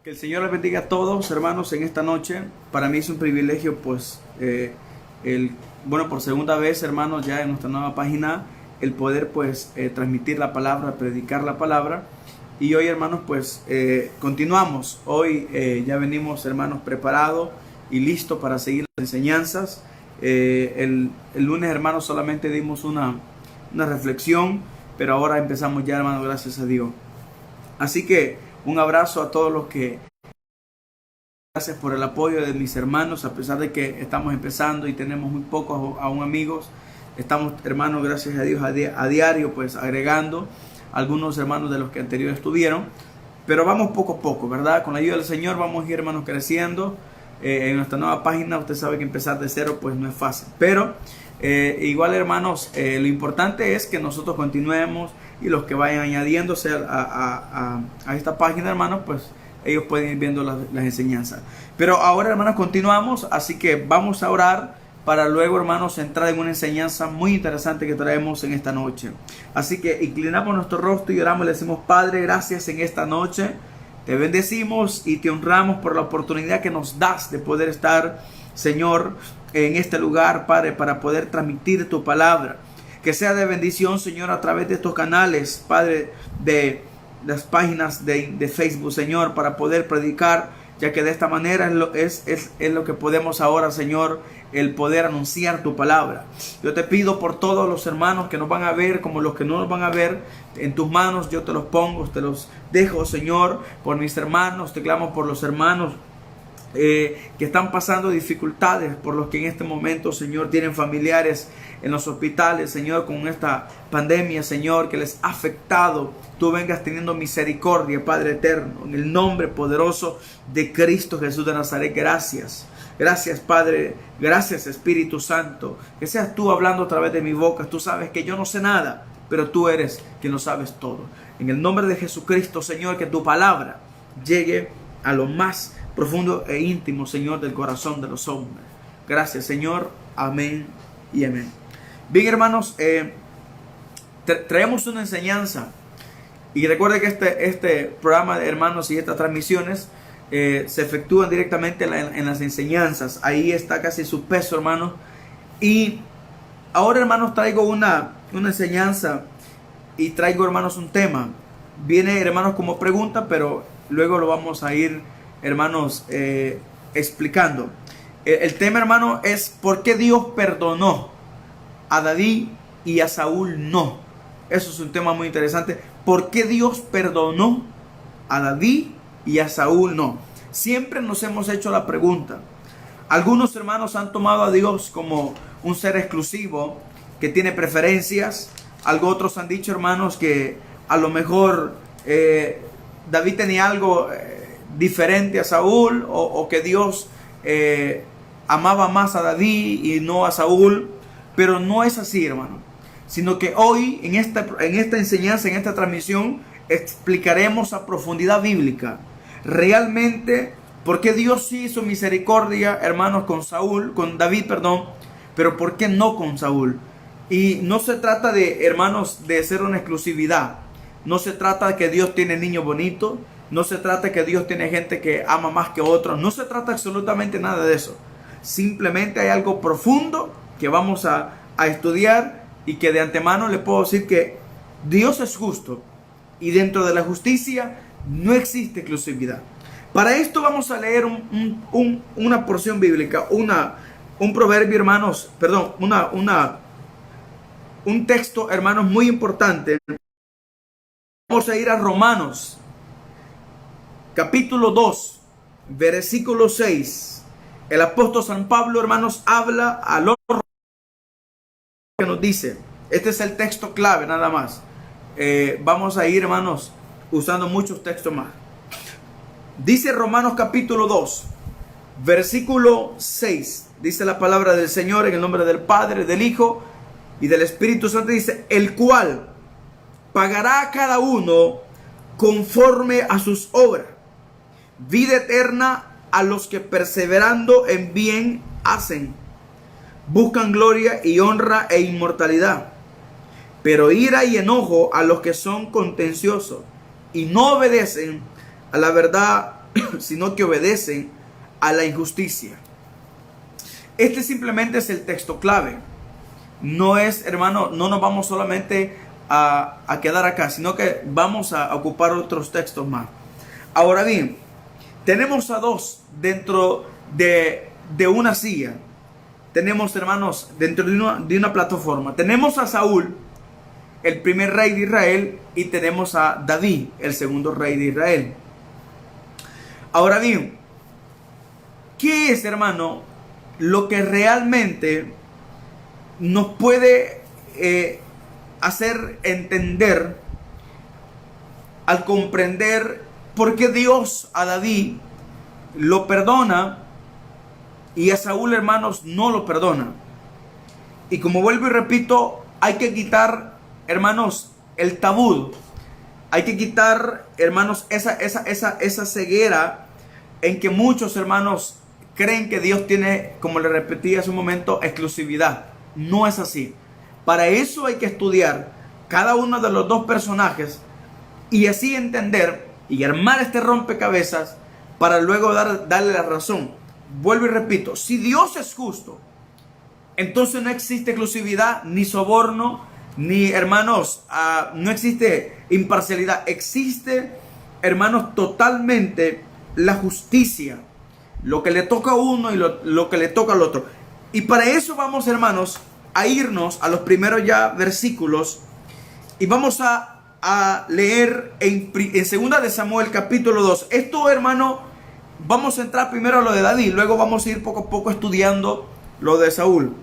Que el Señor les bendiga a todos, hermanos, en esta noche. Para mí es un privilegio, pues, por segunda vez, hermanos, ya en nuestra nueva página, el poder, pues, transmitir la palabra, predicar la palabra. Y hoy, hermanos, pues, continuamos. Hoy ya venimos, hermanos, preparados y listos para seguir las enseñanzas. El lunes, hermanos, solamente dimos una reflexión, pero ahora empezamos ya, hermanos, gracias a Dios. Así que un abrazo a todos los que... Gracias por el apoyo de mis hermanos, a pesar de que estamos empezando y tenemos muy pocos aún amigos. Estamos, hermanos, gracias a Dios, a diario, pues agregando algunos hermanos de los que anteriores estuvieron. Pero vamos poco a poco, ¿verdad? Con la ayuda del Señor vamos a ir, hermanos, creciendo. En nuestra nueva página, usted sabe que empezar de cero, pues no es fácil. Pero igual, hermanos, lo importante es que nosotros continuemos y los que vayan añadiéndose a esta página, hermanos, pues ellos pueden ir viendo las enseñanzas. Pero ahora, hermanos, continuamos, así que vamos a orar para luego, hermanos, entrar en una enseñanza muy interesante que traemos en esta noche. Así que inclinamos nuestro rostro y oramos y le decimos: Padre, gracias en esta noche. Te bendecimos y te honramos por la oportunidad que nos das de poder estar, Señor, en este lugar, Padre, para poder transmitir tu palabra. Que sea de bendición, Señor, a través de estos canales, Padre, de las páginas de Facebook, Señor, para poder predicar, ya que de esta manera es lo que podemos ahora, Señor, el poder anunciar tu palabra. Yo te pido por todos los hermanos que nos van a ver, como los que no nos van a ver, en tus manos yo te los pongo, te los dejo, Señor, por mis hermanos. Te clamo por los hermanos que están pasando dificultades, por los que en este momento, Señor, tienen familiares en los hospitales, Señor, con esta pandemia, Señor, que les ha afectado. Tú vengas teniendo misericordia, Padre eterno, en el nombre poderoso de Cristo Jesús de Nazaret. Gracias. Gracias, Padre. Gracias, Espíritu Santo. Que seas tú hablando a través de mi boca. Tú sabes que yo no sé nada, pero tú eres quien lo sabes todo. En el nombre de Jesucristo, Señor, que tu palabra llegue a lo más profundo e íntimo, Señor, del corazón de los hombres. Gracias, Señor. Amén y amén. Bien, hermanos, traemos una enseñanza. Y recuerde que este programa de hermanos y estas transmisiones se efectúan directamente en las enseñanzas. Ahí está casi su peso, hermanos. Y ahora, hermanos, traigo una enseñanza y traigo, hermanos, un tema. Viene, hermanos, como pregunta, pero luego lo vamos a ir, hermanos, explicando. El tema, hermano, es ¿por qué Dios perdonó a David y a Saúl no? Eso es un tema muy interesante. ¿Por qué Dios perdonó a David y a Saúl no? Siempre nos hemos hecho la pregunta. Algunos hermanos han tomado a Dios como un ser exclusivo que tiene preferencias. Otros han dicho, hermanos, que a lo mejor David tenía algo diferente a Saúl, o que Dios amaba más a David y no a Saúl. Pero no es así, hermano, sino que hoy en esta enseñanza, en esta transmisión, explicaremos a profundidad bíblica realmente por qué Dios sí hizo misericordia, hermanos, con David, pero por qué no con Saúl. Y no se trata de, hermanos, de ser una exclusividad. No se trata de que Dios tiene niños bonitos. No se trata de que Dios tiene gente que ama más que otros. No se trata absolutamente nada de eso. Simplemente hay algo profundo que vamos a estudiar, y que de antemano le puedo decir que Dios es justo, y dentro de la justicia no existe exclusividad. Para esto vamos a leer una porción bíblica, un proverbio, hermanos, un texto, hermanos, muy importante. Vamos a ir a Romanos, capítulo 2, versículo 6. El apóstol San Pablo, hermanos, habla a los que nos dice. Este es el texto clave, nada más. Vamos a ir, hermanos, usando muchos textos más. Dice Romanos capítulo 2, versículo 6. Dice la palabra del Señor en el nombre del Padre, del Hijo y del Espíritu Santo. Dice: el cual pagará a cada uno conforme a sus obras, vida eterna a los que perseverando en bien hacen. Buscan gloria y honra e inmortalidad, pero ira y enojo a los que son contenciosos y no obedecen a la verdad sino que obedecen a la injusticia. Este simplemente es el texto clave. No es, hermano, no nos vamos solamente a quedar acá, sino que vamos a ocupar otros textos más. Ahora bien, tenemos a dos dentro de una silla. Tenemos, hermanos, dentro de una plataforma. Tenemos a Saúl, el primer rey de Israel, y tenemos a David, el segundo rey de Israel. Ahora bien, ¿qué es, hermano, lo que realmente nos puede hacer entender al comprender por qué Dios a David lo perdona y a Saúl, hermanos, no lo perdona? Y como vuelvo y repito, hay que quitar, hermanos, el tabú. Hay que quitar, hermanos, esa ceguera en que muchos, hermanos, creen que Dios tiene, como le repetí hace un momento, exclusividad. No es así. Para eso hay que estudiar cada uno de los dos personajes y así entender y armar este rompecabezas para luego darle la razón. Vuelvo y repito, si Dios es justo, entonces no existe exclusividad, ni soborno, ni, hermanos, no existe imparcialidad. Existe, hermanos, totalmente la justicia. Lo que le toca a uno y lo que le toca al otro. Y para eso vamos, hermanos, a irnos a los primeros ya versículos. Y vamos a leer en 2 de Samuel capítulo 2. Esto, hermano, vamos a entrar primero a lo de David. Luego vamos a ir poco a poco estudiando lo de Saúl.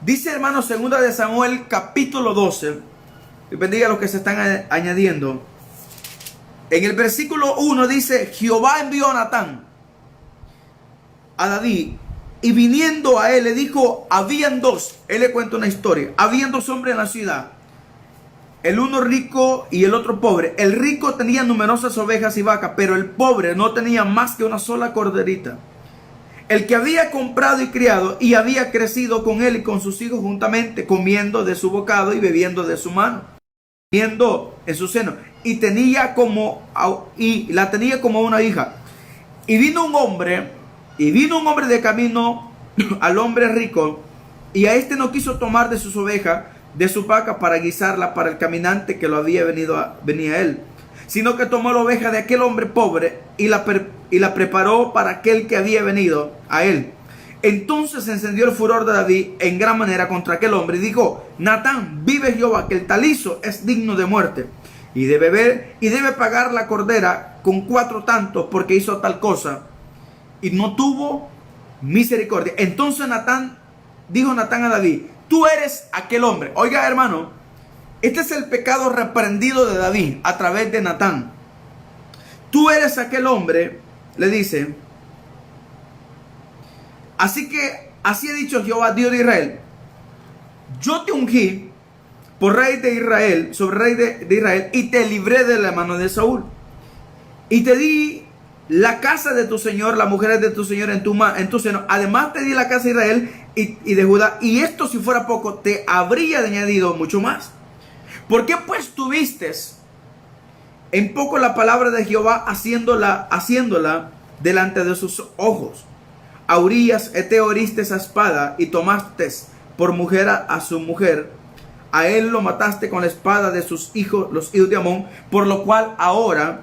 Dice, hermano, 2 de Samuel capítulo 12. Y bendiga a los que se están añadiendo. En el versículo 1 dice: Jehová envió a Natán a David, y viniendo a él le dijo, habían dos, él le cuenta una historia, habían dos hombres en la ciudad, el uno rico y el otro pobre. El rico tenía numerosas ovejas y vacas, pero el pobre no tenía más que una sola corderita, el que había comprado y criado, y había crecido con él y con sus hijos juntamente, comiendo de su bocado y bebiendo de su mano, viendo en su seno, y la tenía como una hija. Y vino un hombre de camino al hombre rico, y a este no quiso tomar de sus ovejas, de su vaca, para guisarla para el caminante que venía a él, sino que tomó la oveja de aquel hombre pobre y la preparó para aquel que había venido a él. Entonces se encendió el furor de David en gran manera contra aquel hombre y dijo: Natán, vive Jehová, que el tal hizo es digno de muerte, y debe pagar la cordera con 4 tantos, porque hizo tal cosa y no tuvo misericordia. Entonces dijo Natán a David: tú eres aquel hombre. Oiga, hermano, este es el pecado reprendido de David a través de Natán. Tú eres aquel hombre, le dice. Así ha dicho Jehová, Dios de Israel: yo te ungí por rey de Israel, sobre rey de Israel, y te libré de la mano de Saúl, y te di la casa de tu señor, las mujeres de tu señor en tu seno. Además te di la casa de Israel y de Judá, y esto, si fuera poco, te habría añadido mucho más. ¿Por qué pues tuviste en poco la palabra de Jehová, haciéndola delante de sus ojos? A Urías Eteo heriste esa espada, y tomaste por mujer a su mujer. A él lo mataste con la espada de sus hijos, los hijos de Amón, por lo cual ahora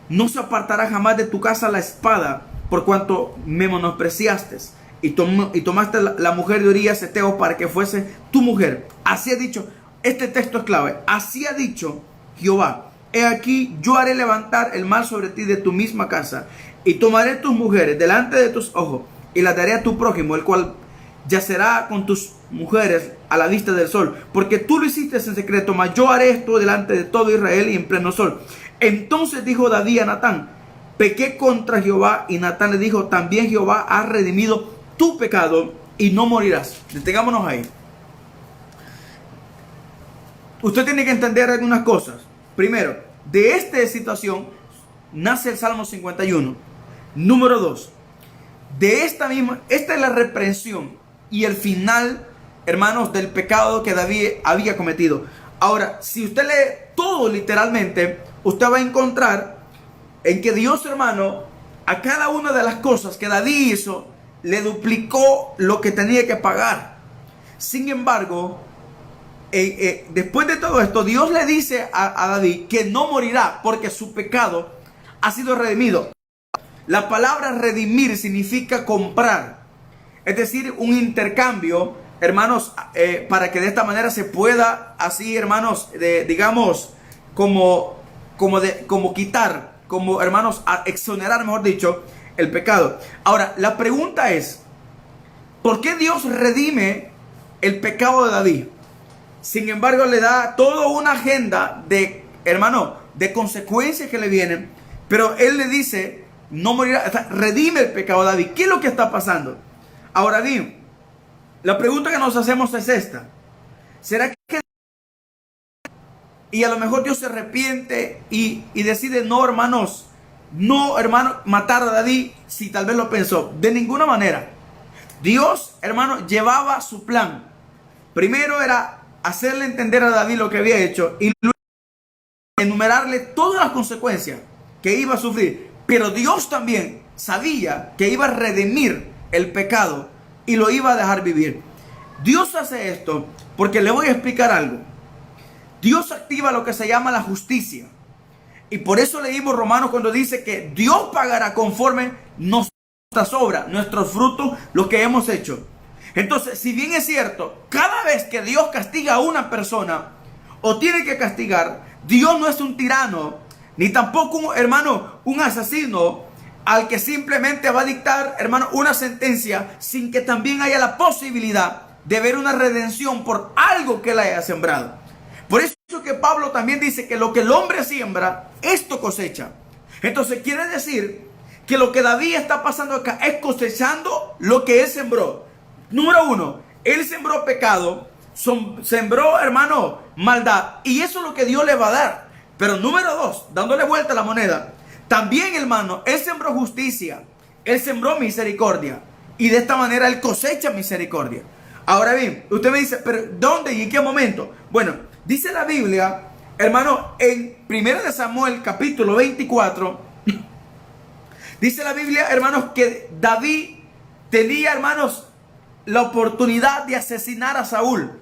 no se apartará jamás de tu casa la espada, por cuanto me menospreciaste, y tomaste la mujer de Urías Eteo para que fuese tu mujer. Así ha dicho, este texto es clave, así ha dicho Jehová: he aquí, yo haré levantar el mal sobre ti de tu misma casa, y tomaré tus mujeres delante de tus ojos, y las daré a tu prójimo, el cual yacerá con tus mujeres a la vista del sol, porque tú lo hiciste en secreto, mas yo haré esto delante de todo Israel y en pleno sol. Entonces dijo David a Natán: pequé contra Jehová. Y Natán le dijo: también Jehová ha redimido tu pecado y no morirás. Detengámonos ahí. Usted tiene que entender algunas cosas. Primero, de esta situación nace el Salmo 51. Número 2, esta es la reprensión y el final, hermanos, del pecado que David había cometido. Ahora, si usted lee todo literalmente, usted va a encontrar en que Dios, hermano, a cada una de las cosas que David hizo, le duplicó lo que tenía que pagar. Sin embargo, después de todo esto, Dios le dice a David que no morirá porque su pecado ha sido redimido. La palabra redimir significa comprar, es decir, un intercambio, hermanos, para que de esta manera se pueda así, hermanos, digamos, como quitar, como hermanos, exonerar, mejor dicho, el pecado. Ahora, la pregunta es, ¿por qué Dios redime el pecado de David? Sin embargo, le da toda una agenda de, hermano, de consecuencias que le vienen, pero él le dice, no morirá, o sea, redime el pecado de David. ¿Qué es lo que está pasando? Ahora bien, la pregunta que nos hacemos es esta: ¿será que y a lo mejor Dios se arrepiente y decide no, hermanos, matar a David si tal vez lo pensó? De ninguna manera. Dios, hermano, llevaba su plan. Primero era hacerle entender a David lo que había hecho y luego enumerarle todas las consecuencias que iba a sufrir. Pero Dios también sabía que iba a redimir el pecado y lo iba a dejar vivir. Dios hace esto porque le voy a explicar algo. Dios activa lo que se llama la justicia. Y por eso leímos Romanos cuando dice que Dios pagará conforme nuestras obras, nuestros frutos, lo que hemos hecho. Entonces, si bien es cierto, cada vez que Dios castiga a una persona o tiene que castigar, Dios no es un tirano, ni tampoco, hermano, un asesino al que simplemente va a dictar, hermano, una sentencia sin que también haya la posibilidad de ver una redención por algo que él haya sembrado. Por eso que Pablo también dice que lo que el hombre siembra, esto cosecha. Entonces quiere decir que lo que David está pasando acá es cosechando lo que él sembró. Número uno, él sembró pecado, sembró, hermano, maldad, y eso es lo que Dios le va a dar. Pero número dos, dándole vuelta a la moneda, también, hermano, él sembró justicia, él sembró misericordia, y de esta manera él cosecha misericordia. Ahora bien, usted me dice, pero ¿dónde y en qué momento? Bueno, dice la Biblia, hermano, en 1 Samuel capítulo 24, dice la Biblia, hermanos, que David tenía, hermanos, la oportunidad de asesinar a Saúl.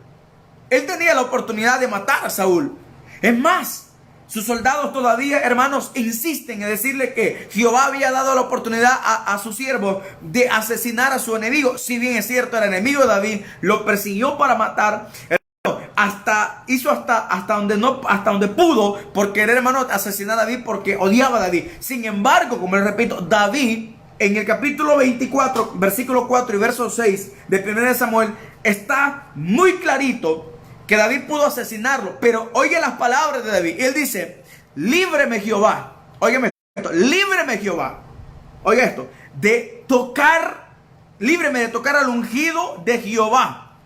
Él tenía la oportunidad de matar a Saúl. Es más, sus soldados todavía, hermanos, insisten en decirle que Jehová había dado la oportunidad a su siervo de asesinar a su enemigo. Si bien es cierto, el enemigo de David lo persiguió para matar, hizo hasta donde pudo por querer, hermano, asesinar a David porque odiaba a David. Sin embargo, como les repito, David en el capítulo 24, versículo 4 y verso 6 de 1 Samuel está muy clarito que David pudo asesinarlo. Pero oye las palabras de David. Él dice, líbreme Jehová. Óyeme esto, líbreme Jehová. Oiga esto, líbreme de tocar al ungido de Jehová.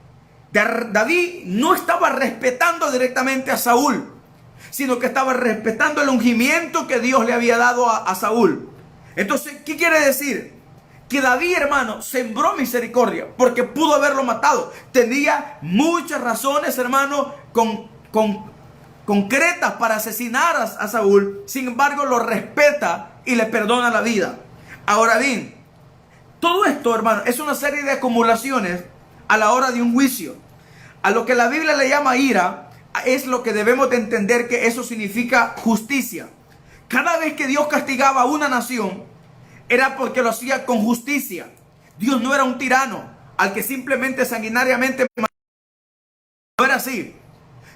David no estaba respetando directamente a Saúl, sino que estaba respetando el ungimiento que Dios le había dado a Saúl. Entonces, ¿qué quiere decir? Que David, hermano, sembró misericordia porque pudo haberlo matado. Tenía muchas razones, hermano, concretas para asesinar a Saúl. Sin embargo, lo respeta y le perdona la vida. Ahora bien, todo esto, hermano, es una serie de acumulaciones a la hora de un juicio. A lo que la Biblia le llama ira, es lo que debemos de entender que eso significa justicia. Cada vez que Dios castigaba a una nación, era porque lo hacía con justicia. Dios no era un tirano al que simplemente sanguinariamente mataba. No era así.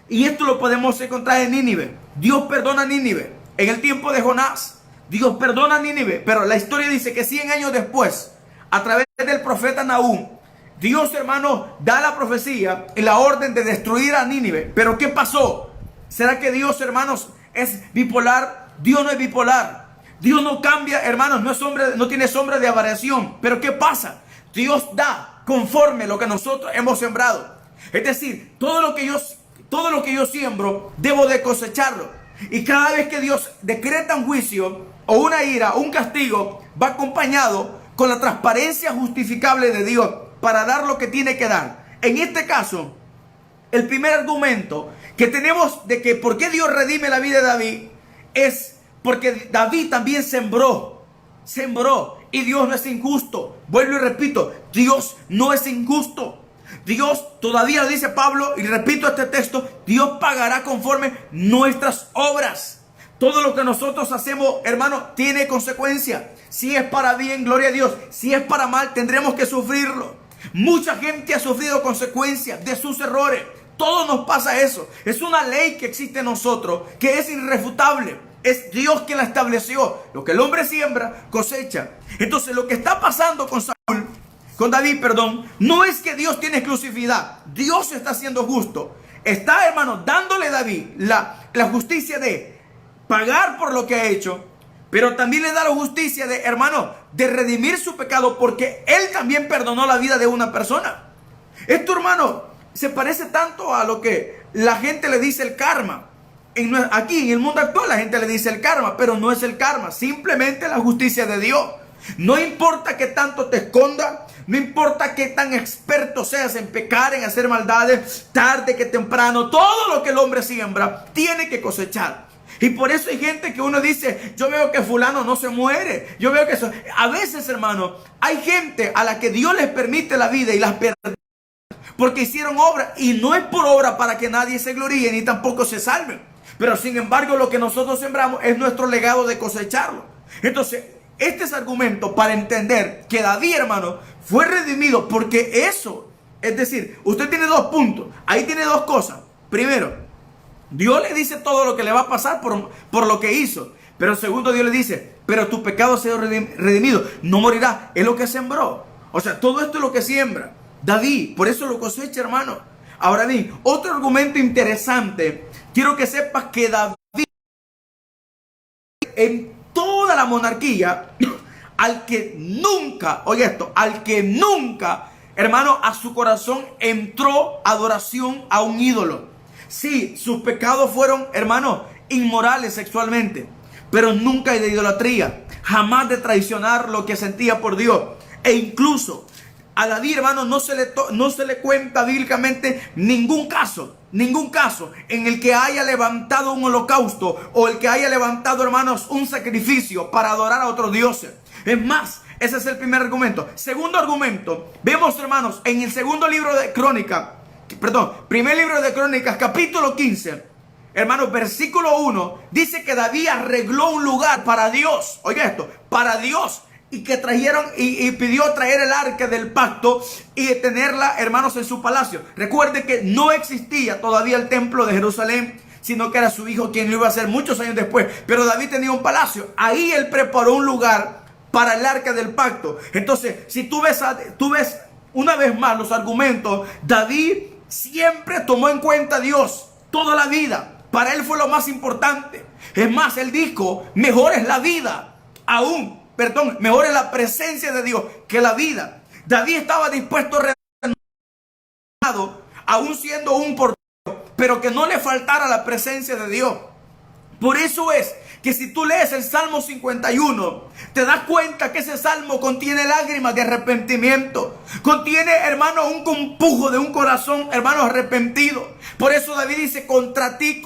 Y esto lo podemos encontrar en Nínive. Dios perdona a Nínive. En el tiempo de Jonás, Dios perdona a Nínive. Pero la historia dice que 100 años después, a través del profeta Nahum, Dios, hermano, da la profecía y la orden de destruir a Nínive. Pero ¿qué pasó? ¿Será que Dios, hermanos, es bipolar? Dios no es bipolar. Dios no cambia, hermanos, no tiene sombra de variación. Pero ¿qué pasa? Dios da conforme lo que nosotros hemos sembrado. Es decir, todo lo que yo siembro, debo de cosecharlo. Y cada vez que Dios decreta un juicio o una ira, un castigo, va acompañado con la transparencia justificable de Dios para dar lo que tiene que dar. En este caso, el primer argumento que tenemos de que por qué Dios redime la vida de David es Porque David también sembró, y Dios no es injusto. Vuelvo y repito, Dios no es injusto. Dios todavía dice Pablo, y repito este texto, Dios pagará conforme nuestras obras. Todo lo que nosotros hacemos, hermano, tiene consecuencia. Si es para bien, gloria a Dios. Si es para mal, tendremos que sufrirlo. Mucha gente ha sufrido consecuencias de sus errores. Todos nos pasa eso. Es una ley que existe en nosotros, que es irrefutable. Es Dios quien la estableció. Lo que el hombre siembra, cosecha. Entonces, lo que está pasando con David, no es que Dios tiene exclusividad. Dios está siendo justo. Está, hermano, dándole a David la justicia de pagar por lo que ha hecho, pero también le da la justicia de, hermano, de redimir su pecado, porque él también perdonó la vida de una persona. Esto, hermano, se parece tanto a lo que la gente le dice el karma. Aquí en el mundo actual la gente le dice el karma, pero no es el karma, simplemente la justicia de Dios. No importa que tanto te esconda, no importa que tan experto seas en pecar, en hacer maldades, tarde que temprano, todo lo que el hombre siembra tiene que cosechar. Y por eso hay gente que uno dice, yo veo que fulano no se muere. Yo veo que eso. A veces, hermano, hay gente a la que Dios les permite la vida y las pierde porque hicieron obra. Y no es por obra para que nadie se gloríe ni tampoco se salve. Pero sin embargo, lo que nosotros sembramos es nuestro legado de cosecharlo. Entonces, este es argumento para entender que David, hermano, fue redimido porque eso. Es decir, usted tiene dos puntos. Ahí tiene dos cosas. Primero, Dios le dice todo lo que le va a pasar por lo que hizo. Pero segundo, Dios le dice, pero tu pecado ha sido redimido. No morirá. Es lo que sembró. O sea, todo esto es lo que siembra David. Por eso lo cosecha, hermano. Ahora bien, otro argumento interesante. Quiero que sepas que David, en toda la monarquía, al que nunca, oye esto, al que nunca, hermano, a su corazón entró adoración a un ídolo. Sí, sus pecados fueron, hermano, inmorales sexualmente, pero nunca de idolatría, jamás de traicionar lo que sentía por Dios. E incluso a David, hermano, no se le cuenta bíblicamente ningún caso en el que haya levantado un holocausto o el que haya levantado, hermanos, un sacrificio para adorar a otros dioses. Es más, ese es el primer argumento. Segundo argumento, vemos, hermanos, en el primer libro de Crónicas, capítulo 15, hermanos, versículo 1, dice que David arregló un lugar para Dios. Oiga esto, para Dios. Y que trajeron y pidió traer el arca del pacto y tenerla, hermanos, en su palacio. Recuerde que no existía todavía el templo de Jerusalén, sino que era su hijo quien lo iba a hacer muchos años después. Pero David tenía un palacio. Ahí él preparó un lugar para el arca del pacto. Entonces, si tú ves una vez más los argumentos, David siempre tomó en cuenta a Dios toda la vida. Para él fue lo más importante. Es más, él dijo, mejor es la vida mejor es la presencia de Dios que la vida. David estaba dispuesto a renunciar, aún siendo un portero, pero que no le faltara la presencia de Dios. Por eso es que si tú lees el Salmo 51, te das cuenta que ese salmo contiene lágrimas de arrepentimiento. Contiene, hermano, un compujo de un corazón, hermano, arrepentido. Por eso David dice, contra ti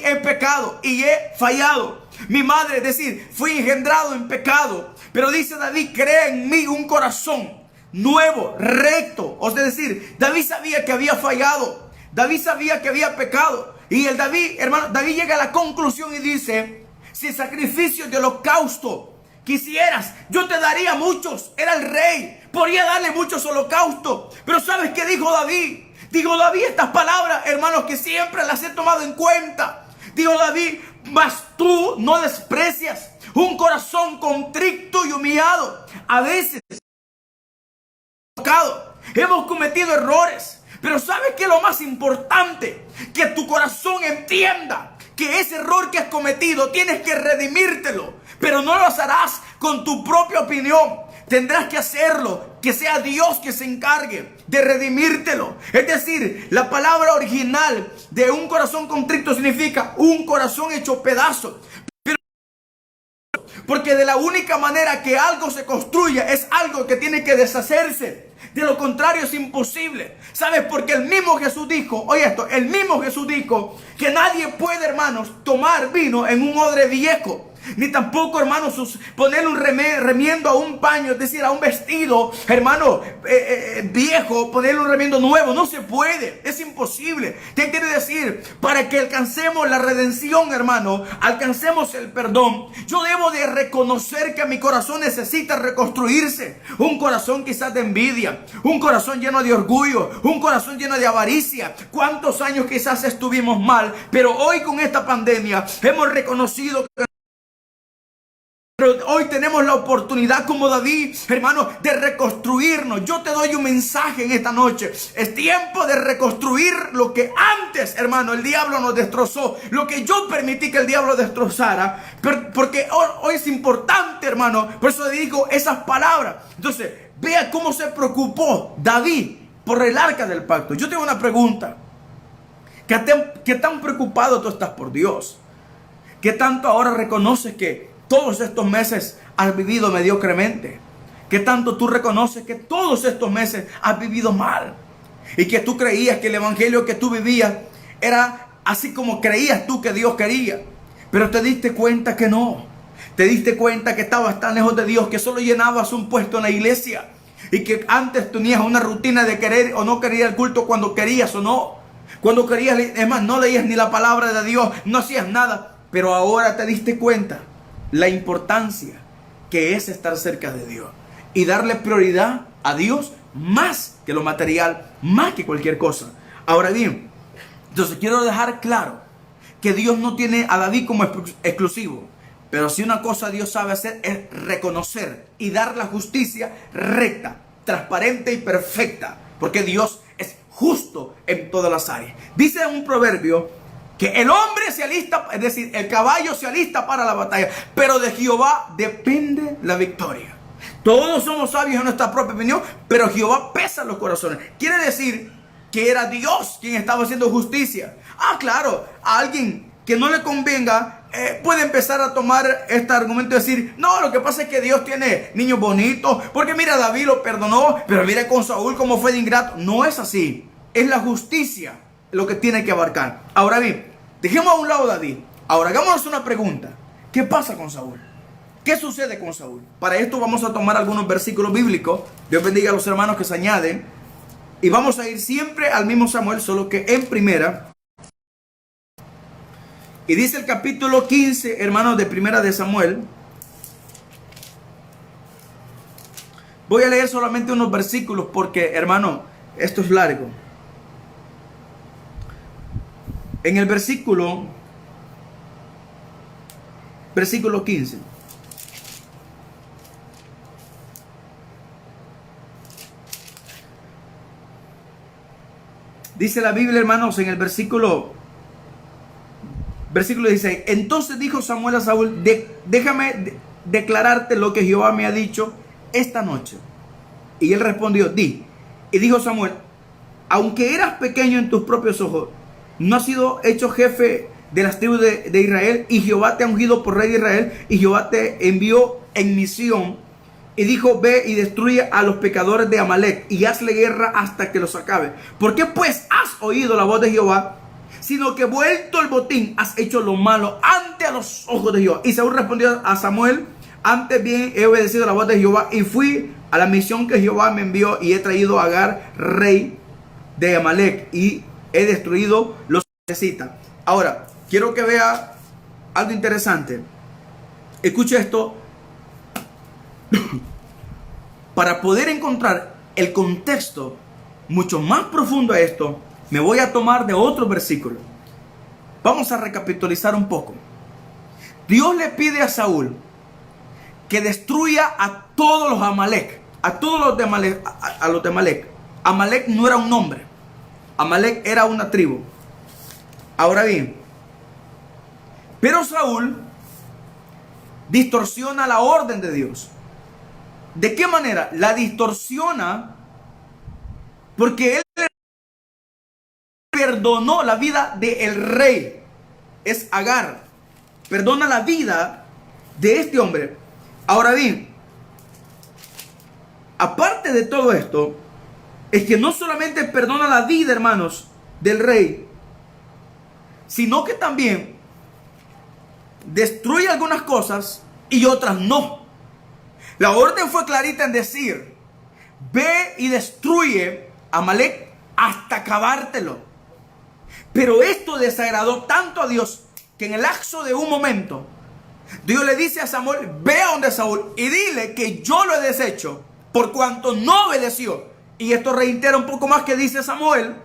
he pecado y he fallado. Mi madre, es decir, fui engendrado en pecado. Pero dice David, crea en mí un corazón nuevo, recto. Es decir, David sabía que había fallado. David sabía que había pecado. Y David llega a la conclusión y dice, si sacrificios de holocausto quisieras, yo te daría muchos. Era el rey, podría darle muchos holocaustos. Pero ¿sabes qué dijo David? Dijo David estas palabras, hermanos, que siempre las he tomado en cuenta. Dijo David, mas tú no desprecias un corazón contrito y humillado. A veces hemos cometido errores, pero ¿sabes qué es lo más importante? Que tu corazón entienda que ese error que has cometido tienes que redimírtelo, pero no lo harás con tu propia opinión. Tendrás que hacerlo, que sea Dios que se encargue de redimírtelo. Es decir, la palabra original de un corazón contrito significa un corazón hecho pedazos. Porque de la única manera que algo se construya es algo que tiene que deshacerse. De lo contrario es imposible. ¿Sabes? Porque el mismo Jesús dijo, oye esto, el mismo Jesús dijo que nadie puede, hermanos, tomar vino en un odre viejo. Ni tampoco, hermano, ponerle un remiendo a un paño, es decir, a un vestido, hermano, viejo, ponerle un remiendo nuevo. No se puede, es imposible. ¿Qué quiere decir? Para que alcancemos la redención, hermano, alcancemos el perdón, yo debo de reconocer que mi corazón necesita reconstruirse. Un corazón quizás de envidia, un corazón lleno de orgullo, un corazón lleno de avaricia. ¿Cuántos años quizás estuvimos mal? Pero hoy con esta pandemia hemos reconocido que hoy tenemos la oportunidad como David, hermano, de reconstruirnos. Yo te doy un mensaje en esta noche. Es tiempo de reconstruir lo que antes, hermano, el diablo nos destrozó. Lo que yo permití que el diablo destrozara. Porque hoy es importante, hermano. Por eso digo esas palabras. Entonces, vea cómo se preocupó David por el arca del pacto. Yo tengo una pregunta. ¿Qué tan preocupado tú estás por Dios? ¿Qué tanto ahora reconoces que todos estos meses has vivido mediocremente? ¿Qué tanto tú reconoces que todos estos meses has vivido mal? Y que tú creías que el evangelio que tú vivías era así como creías tú que Dios quería. Pero te diste cuenta que no. Te diste cuenta que estabas tan lejos de Dios que solo llenabas un puesto en la iglesia. Y que antes tenías una rutina de querer o no querer el culto cuando querías o no. Cuando querías, es más, no leías ni la palabra de Dios, no hacías nada. Pero ahora te diste cuenta la importancia que es estar cerca de Dios y darle prioridad a Dios más que lo material, más que cualquier cosa. Ahora bien, entonces quiero dejar claro que Dios no tiene a David como exclusivo, pero si una cosa Dios sabe hacer es reconocer y dar la justicia recta, transparente y perfecta, porque Dios es justo en todas las áreas. Dice un proverbio que el hombre se alista, es decir, el caballo se alista para la batalla, pero de Jehová depende la victoria. Todos somos sabios en nuestra propia opinión, pero Jehová pesa los corazones. Quiere decir que era Dios quien estaba haciendo justicia. Claro, a alguien que no le convenga puede empezar a tomar este argumento y decir, no, lo que pasa es que Dios tiene niños bonitos, porque mira, David lo perdonó, pero mira con Saúl cómo fue de ingrato. No es así, es la justicia lo que tiene que abarcar. Ahora bien, dejemos a un lado a David. Ahora hagámonos una pregunta. ¿Qué pasa con Saúl? ¿Qué sucede con Saúl? Para esto vamos a tomar algunos versículos bíblicos. Dios bendiga a los hermanos que se añaden. Y vamos a ir siempre al mismo Samuel, solo que en primera. Y dice el capítulo 15, hermanos, de primera de Samuel. Voy a leer solamente unos versículos porque, hermano, esto es largo. En el versículo 15. Dice la Biblia, hermanos, en el versículo 16. Entonces dijo Samuel a Saúl, déjame declararte lo que Jehová me ha dicho esta noche. Y él respondió, di. Y dijo Samuel, aunque eras pequeño en tus propios ojos, no has sido hecho jefe de las tribus de Israel, y Jehová te ha ungido por rey de Israel, y Jehová te envió en misión, y dijo, ve y destruye a los pecadores de Amalek, y hazle guerra hasta que los acabe. ¿Por qué pues has oído la voz de Jehová? Sino que vuelto el botín, has hecho lo malo ante a los ojos de Jehová. Y Saúl respondió a Samuel, antes bien he obedecido la voz de Jehová, y fui a la misión que Jehová me envió, y he traído a Agar, rey de Amalek, y he destruido los que necesitan. Ahora, quiero que vea algo interesante. Escuche esto. Para poder encontrar el contexto mucho más profundo a esto, me voy a tomar de otro versículo. Vamos a recapitulizar un poco. Dios le pide a Saúl que destruya a todos los Amalek, a todos los de Amalek, a los de Amalek. Amalek no era un nombre, Amalek era una tribu. Ahora bien, pero Saúl distorsiona la orden de Dios. ¿De qué manera? La distorsiona porque él perdonó la vida del rey. Es Agar. Perdona la vida de este hombre. Ahora bien, aparte de todo esto, es que no solamente perdona la vida, hermanos, del rey, sino que también destruye algunas cosas y otras no. La orden fue clarita en decir: ve y destruye a Amalek hasta acabártelo. Pero esto desagradó tanto a Dios que en el lapso de un momento Dios le dice a Samuel: ve a donde Saúl y dile que yo lo he deshecho por cuanto no obedeció. Y esto reitera un poco más que dice Samuel,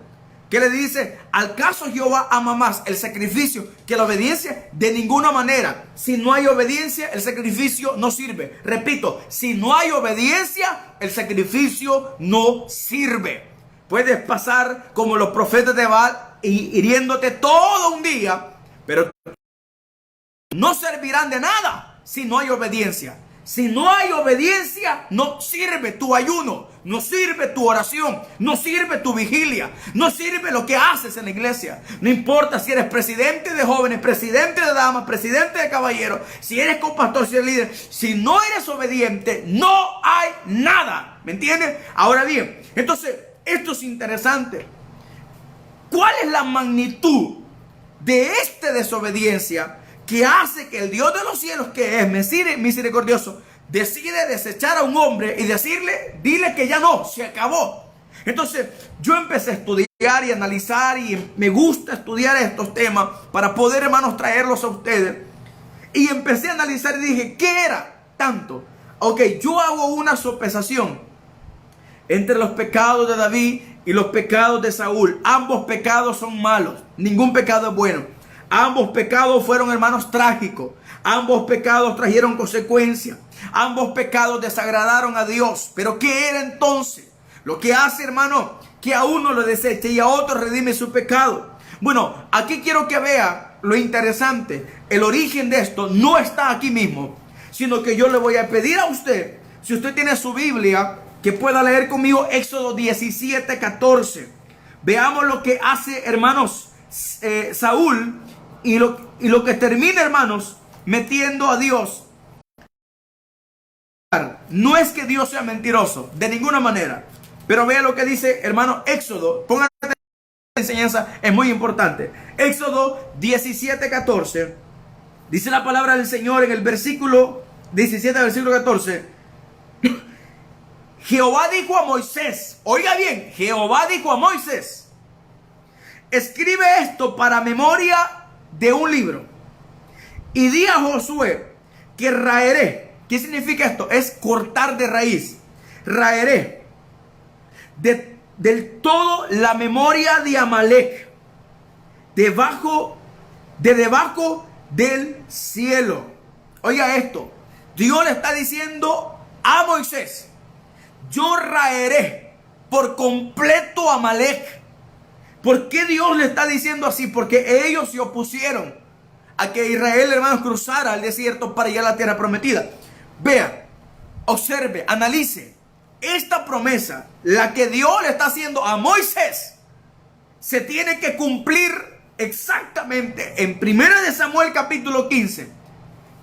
que le dice: ¿al caso Jehová ama más el sacrificio que la obediencia? De ninguna manera. Si no hay obediencia, el sacrificio no sirve. Repito, si no hay obediencia, el sacrificio no sirve. Puedes pasar como los profetas de Baal hiriéndote todo un día, pero no servirán de nada si no hay obediencia. Si no hay obediencia, no sirve tu ayuno, no sirve tu oración, no sirve tu vigilia, no sirve lo que haces en la iglesia. No importa si eres presidente de jóvenes, presidente de damas, presidente de caballeros, si eres compastor, si eres líder, si no eres obediente, no hay nada. ¿Me entiendes? Ahora bien, entonces, esto es interesante. ¿Cuál es la magnitud de esta desobediencia que hace que el Dios de los cielos, que es misericordioso, decide desechar a un hombre y decirle: dile que ya no, se acabó? Entonces yo empecé a estudiar y analizar, y me gusta estudiar estos temas para poder, hermanos, traerlos a ustedes. Y empecé a analizar y dije: ¿qué era tanto? Ok, yo hago una sopesación entre los pecados de David y los pecados de Saúl. Ambos pecados son malos, ningún pecado es bueno. Ambos pecados fueron, hermanos, trágicos. Ambos pecados trajeron consecuencias. Ambos pecados desagradaron a Dios. Pero ¿qué era entonces lo que hace, hermano, que a uno lo deseche y a otro redime su pecado? Bueno, aquí quiero que vea lo interesante. El origen de esto no está aquí mismo, sino que yo le voy a pedir a usted, si usted tiene su Biblia, que pueda leer conmigo Éxodo 17:14. Veamos lo que hace, hermanos, Saúl. Y lo que termina, hermanos, metiendo a Dios. No es que Dios sea mentiroso, de ninguna manera. Pero vea lo que dice, hermano, Éxodo. Póngale la enseñanza, es muy importante. Éxodo 17:14. Dice la palabra del Señor en el versículo 17, versículo 14. Jehová dijo a Moisés, oiga bien, Jehová dijo a Moisés: escribe esto para memoria de un libro, y di a Josué que raeré. ¿Qué significa esto? Es cortar de raíz. Raeré del todo la memoria de Amalek debajo del cielo. Oiga esto, Dios le está diciendo a Moisés: yo raeré por completo a Amalek. ¿Por qué Dios le está diciendo así? Porque ellos se opusieron a que Israel, hermanos, cruzara el desierto para ir a la tierra prometida. Vea, observe, analice. Esta promesa, la que Dios le está haciendo a Moisés, se tiene que cumplir exactamente en 1 Samuel capítulo 15.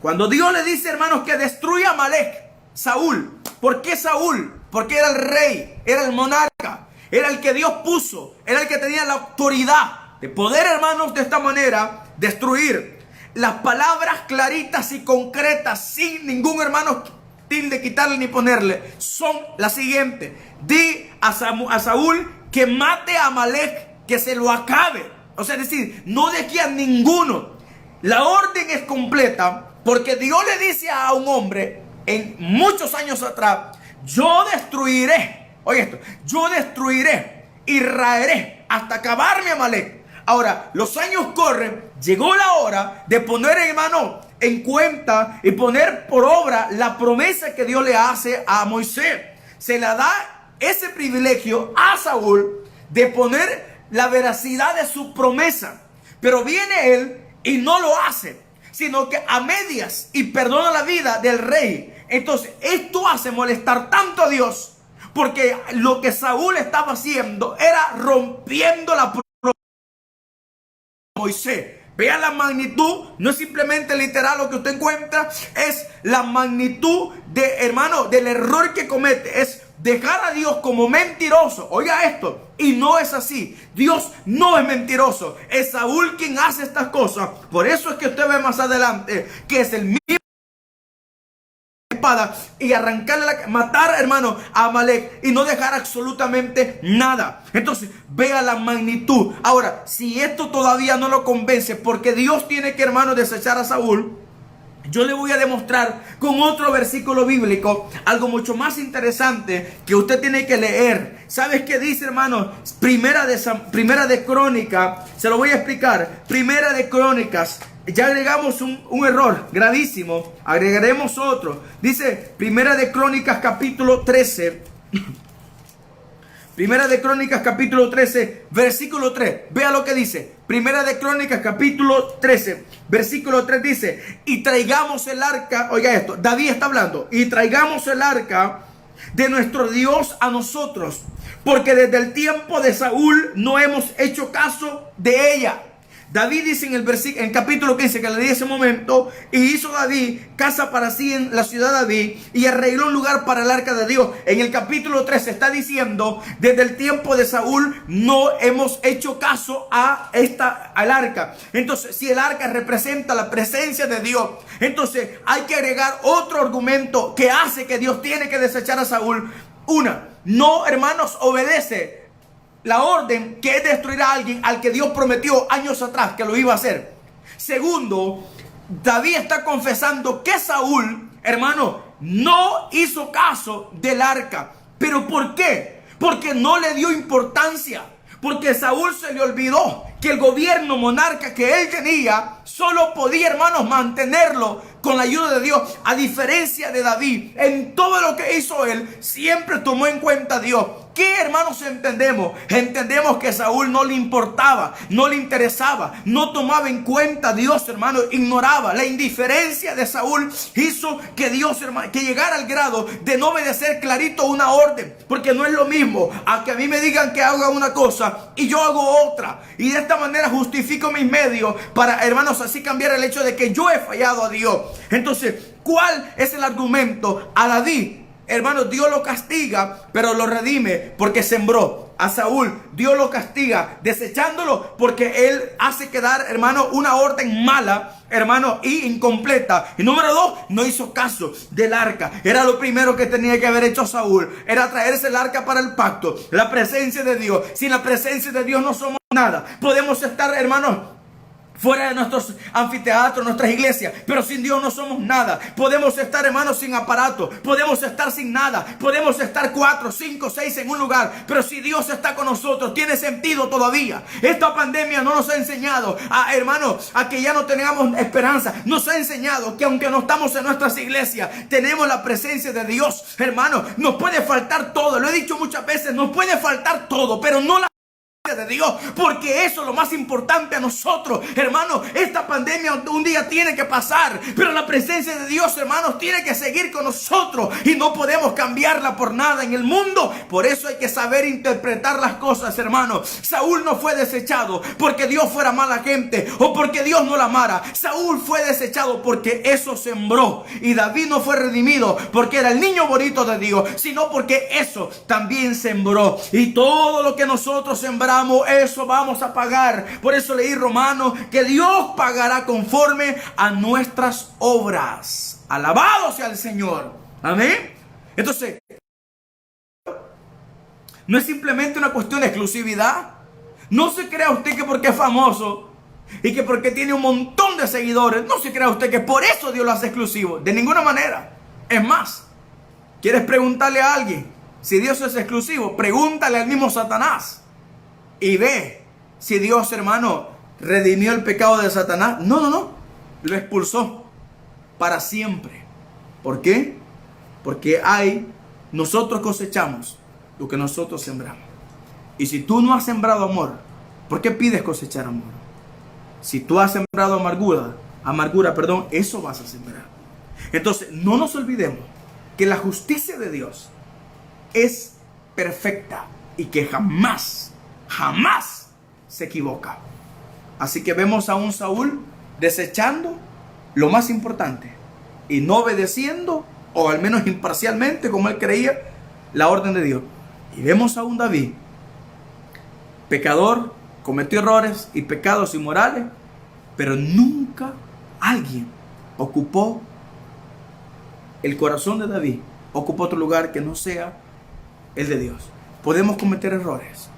Cuando Dios le dice, hermanos, que destruya a Amalek, Saúl. ¿Por qué Saúl? Porque era el rey, era el monarca. Era el que Dios puso, era el que tenía la autoridad de poder, hermanos, de esta manera destruir. Las palabras claritas y concretas, sin ningún, hermano, tilde, quitarle ni ponerle, son las siguientes: di a Saúl que mate a Amalek, que se lo acabe. O sea, es decir, no deje a ninguno. La orden es completa, porque Dios le dice a un hombre en muchos años atrás: yo destruiré. Oye esto, yo destruiré y raeré hasta acabarme a Amalek. Ahora, los años corren, llegó la hora de poner, hermano, en cuenta y poner por obra la promesa que Dios le hace a Moisés. Se le da ese privilegio a Saúl de poner la veracidad de su promesa. Pero viene él y no lo hace, sino que a medias, y perdona la vida del rey. Entonces, esto hace molestar tanto a Dios, porque lo que Saúl estaba haciendo era rompiendo la promesa de Moisés. Vean la magnitud, no es simplemente literal lo que usted encuentra, es la magnitud de, hermano, del error que comete. Es dejar a Dios como mentiroso. Oiga esto, y no es así. Dios no es mentiroso. Es Saúl quien hace estas cosas. Por eso es que usted ve más adelante que es el mismo espada y arrancarle matar, hermano, a Amalek y no dejar absolutamente nada. Entonces, vea la magnitud. Ahora, si esto todavía no lo convence, porque Dios tiene que, hermano, desechar a Saúl, yo le voy a demostrar con otro versículo bíblico algo mucho más interesante que usted tiene que leer. ¿Sabes qué dice, hermano? Primera de Crónicas, se lo voy a explicar. Primera de Crónicas. Ya agregamos un error gravísimo. Agregaremos otro. Dice Primera de Crónicas capítulo 13. Primera de Crónicas capítulo 13, versículo 3. Vea lo que dice. Primera de Crónicas capítulo 13, versículo 3 dice: y traigamos el arca. Oiga esto, David está hablando. Y traigamos el arca de nuestro Dios a nosotros, porque desde el tiempo de Saúl no hemos hecho caso de ella. David dice en el capítulo 15 que le di ese momento: y hizo David casa para sí en la ciudad de David y arregló un lugar para el arca de Dios. En el capítulo 13 está diciendo: desde el tiempo de Saúl no hemos hecho caso al arca. Entonces, si el arca representa la presencia de Dios, entonces hay que agregar otro argumento que hace que Dios tiene que desechar a Saúl. No, hermanos, obedece la orden que es destruir a alguien al que Dios prometió años atrás que lo iba a hacer. Segundo, David está confesando que Saúl, hermano, no hizo caso del arca. ¿Pero por qué? Porque no le dio importancia. Porque Saúl se le olvidó que el gobierno monarca que él tenía solo podía, hermanos, mantenerlo con la ayuda de Dios. A diferencia de David, en todo lo que hizo él, siempre tomó en cuenta a Dios. ¿Qué, hermanos, entendemos? Entendemos que Saúl no le importaba, no le interesaba, no tomaba en cuenta a Dios, hermano, ignoraba. La indiferencia de Saúl hizo que Dios, hermano, que llegara al grado de no obedecer clarito una orden. Porque no es lo mismo a que a mí me digan que haga una cosa y yo hago otra. Y de esta manera justifico mis medios para, hermanos, así cambiar el hecho de que yo he fallado a Dios. Entonces, ¿cuál es el argumento? A David, hermano, Dios lo castiga, pero lo redime porque sembró. A Saúl, Dios lo castiga desechándolo porque él hace quedar, hermano, una orden mala, hermano, y incompleta. Y número 2, no hizo caso del arca. Era lo primero que tenía que haber hecho Saúl. Era traerse el arca para el pacto, la presencia de Dios. Sin la presencia de Dios no somos nada. Podemos estar, hermanos, fuera de nuestros anfiteatros, nuestras iglesias, pero sin Dios no somos nada. Podemos estar, hermanos, sin aparato, podemos estar sin nada, podemos estar 4, 5, 6 en un lugar, pero si Dios está con nosotros, tiene sentido todavía. Esta pandemia no nos ha enseñado, hermanos, a que ya no tengamos esperanza. Nos ha enseñado que aunque no estamos en nuestras iglesias, tenemos la presencia de Dios. Hermanos, nos puede faltar todo, lo he dicho muchas veces, nos puede faltar todo, pero no la de Dios, porque eso es lo más importante a nosotros, hermanos. Esta pandemia un día tiene que pasar, pero la presencia de Dios, hermanos, tiene que seguir con nosotros y no podemos cambiarla por nada en el mundo. Por eso hay que saber interpretar las cosas, hermanos. Saúl no fue desechado porque Dios fuera mala gente o porque Dios no la amara. Saúl fue desechado porque eso sembró, y David no fue redimido porque era el niño bonito de Dios, sino porque eso también sembró. Y todo lo que nosotros sembramos, eso vamos a pagar. Por eso leí Romanos, que Dios pagará conforme a nuestras obras. Alabado sea el Señor. Amén. Entonces, no es simplemente una cuestión de exclusividad. No se crea usted que porque es famoso y que porque tiene un montón de seguidores, no se crea usted que por eso Dios lo hace exclusivo. De ninguna manera. Es más, ¿quieres preguntarle a alguien si Dios es exclusivo? Pregúntale al mismo Satanás y ve si Dios, hermano, redimió el pecado de Satanás. No. Lo expulsó para siempre. ¿Por qué? Porque nosotros cosechamos lo que nosotros sembramos. Y si tú no has sembrado amor, ¿por qué pides cosechar amor? Si tú has sembrado amargura, eso vas a sembrar. Entonces, no nos olvidemos que la justicia de Dios es perfecta y que jamás se equivoca. Así que vemos a un Saúl desechando lo más importante y no obedeciendo, o al menos imparcialmente como él creía, la orden de Dios. Y vemos a un David, pecador, cometió errores y pecados inmorales, pero nunca alguien ocupó el corazón de David, ocupó otro lugar que no sea el de Dios. Podemos cometer errores,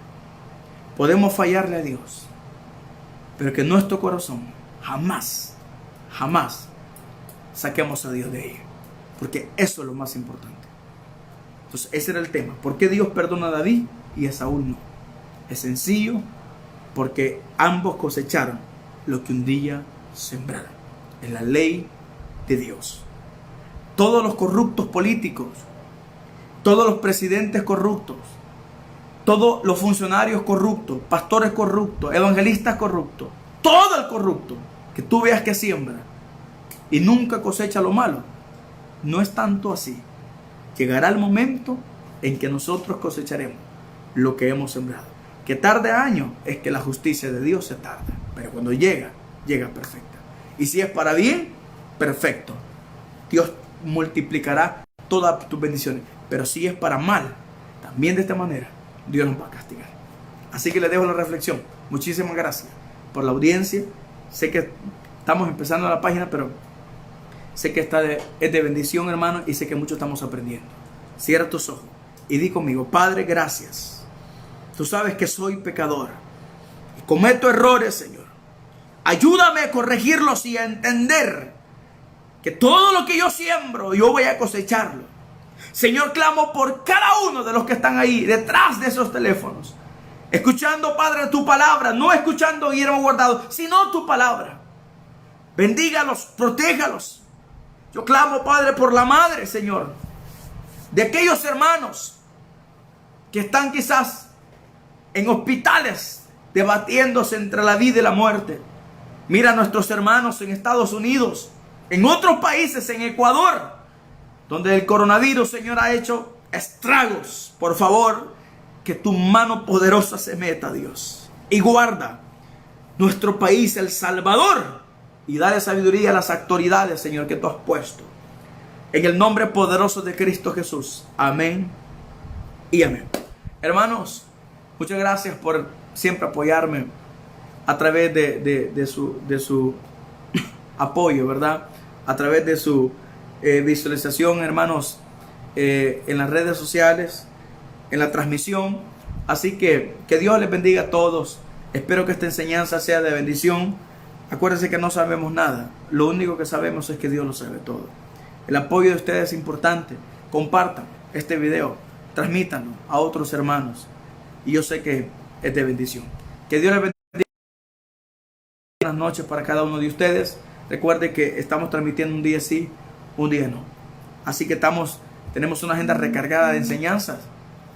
podemos fallarle a Dios, pero que nuestro corazón jamás saquemos a Dios de ahí, porque eso es lo más importante. Entonces ese era el tema. ¿Por qué Dios perdona a David y a Saúl no? Es sencillo, porque ambos cosecharon lo que un día sembraron. Es la ley de Dios. Todos los corruptos políticos, todos los presidentes corruptos, todos los funcionarios corruptos, pastores corruptos, evangelistas corruptos, todo el corrupto que tú veas que siembra y nunca cosecha lo malo, no es tanto así. Llegará el momento en que nosotros cosecharemos lo que hemos sembrado. Que tarde años es que la justicia de Dios se tarda, pero cuando llega, llega perfecta. Y si es para bien, perfecto. Dios multiplicará todas tus bendiciones. Pero si es para mal, también de esta manera, Dios nos va a castigar. Así que les dejo la reflexión. Muchísimas gracias por la audiencia. Sé que estamos empezando la página, pero sé que es de bendición, hermano, y sé que mucho estamos aprendiendo. Cierra tus ojos y di conmigo: Padre, gracias. Tú sabes que soy pecador y cometo errores, Señor. Ayúdame a corregirlos y a entender que todo lo que yo siembro, yo voy a cosecharlo. Señor, clamo por cada uno de los que están ahí, detrás de esos teléfonos, escuchando, Padre, tu palabra, no escuchando Guillermo Guardado, sino tu palabra. Bendígalos, protéjalos. Yo clamo, Padre, por la madre, Señor, de aquellos hermanos que están quizás en hospitales debatiéndose entre la vida y la muerte. Mira a nuestros hermanos en Estados Unidos, en otros países, en Ecuador, donde el coronavirus, Señor, ha hecho estragos. Por favor, que tu mano poderosa se meta, Dios, y guarda nuestro país, El Salvador, y dale sabiduría a las autoridades, Señor, que tú has puesto. En el nombre poderoso de Cristo Jesús. Amén y amén. Hermanos, muchas gracias por siempre apoyarme a través de su apoyo, ¿verdad? A través de su visualización, hermanos, en las redes sociales, en la transmisión. Así que Dios les bendiga a todos. Espero que esta enseñanza sea de bendición. Acuérdense que no sabemos nada. Lo único que sabemos es que Dios lo sabe todo. El apoyo de ustedes es importante. Compartan este video, transmítanlo a otros hermanos. Y yo sé que es de bendición. Que Dios les bendiga. Buenas noches para cada uno de ustedes. Recuerde que estamos transmitiendo un día sí, un día no. Así que tenemos una agenda recargada de enseñanzas.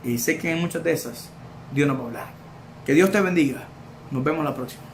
Y sé que en muchas de esas Dios nos va a hablar. Que Dios te bendiga. Nos vemos la próxima.